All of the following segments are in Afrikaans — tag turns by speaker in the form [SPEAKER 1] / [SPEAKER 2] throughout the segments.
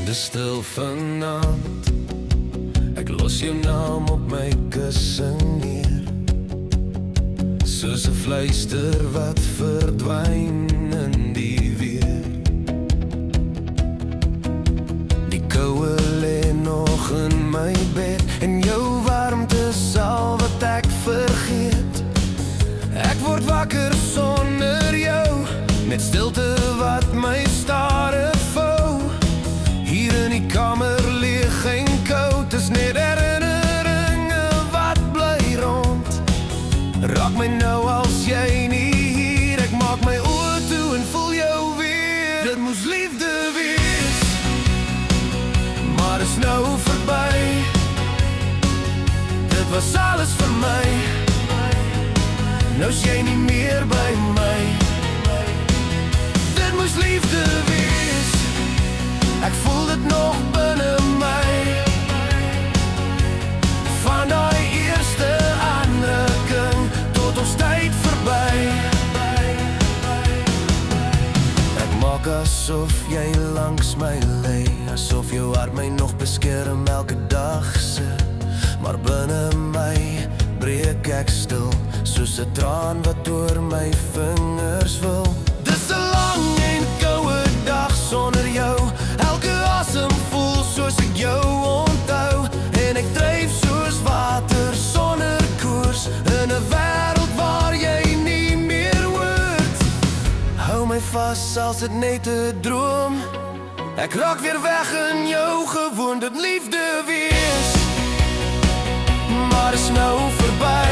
[SPEAKER 1] Dis stil vanaand, ek los jou naam op my kussing neer, soos 'n fluister wat verdwyn in die weer. Die koue lê nog in my bed, en jou warmte sal wat ek vergeet. Ek word wakker sonder jou, net stilte wat my stare vou. Hier in die kamer leeg en koud, is net herinneringe wat bly rond. Raak my nou als jy nie hier, ek maak my oë toe en voel jou weer. Dit moes liefde wees, maar is nou verby. Dit was alles vir my, nou is jy nie meer by my. Dit moes liefde wees, ek voel dit nog binne my. Van daai eerste aanraking tot ons tyd verby. Ek maak asof jy langs my lê, asof jou hart my nog beskerm elke dag se. Maar binne my breek ek stil, soos 'n traan wat oor my vingers wil. Dis 'n lang en koue dag sonder jou, elke asem voel soos ek jou onthou. En ek dryf soos water sonder koers, in 'n wêreld waar jy nie meer hoort. Hou my vas als dit net 'n droom, ek raak weer weg in jou gewoon dit liefde wees. Maar is nou verby,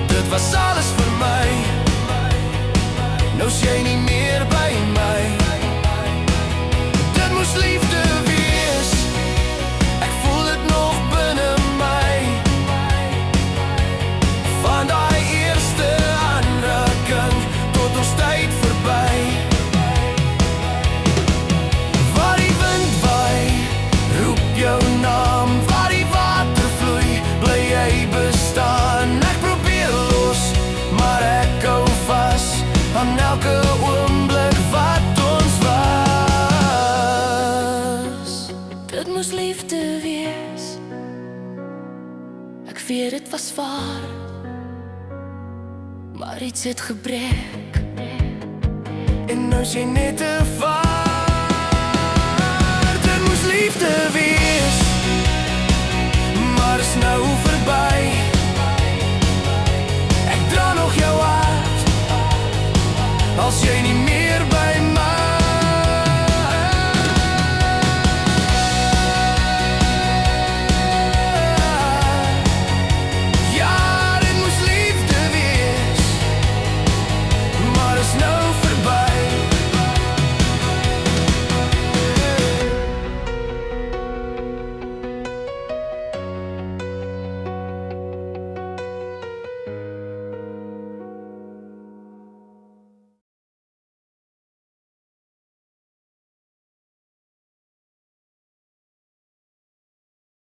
[SPEAKER 1] dit was alles vir my, nou is jy nie meer by my. Dit moes liefde wees, ek voel dit nog binne my. Van daai eerste aanraking tot ons tyd verby. Waar die wind waai, roep jou naam, waar die water vloei, bly jy bestaan. Ek probeer los, maar ek hou vas aan elke oomblik wat ons was. Dit moes liefde wees, ek weet dit was waar, maar iets het gebreek, en nou is jy net te vaar. Dit moes liefde wees, maar is nou verby. Ek dra nog jou hart, als jy nie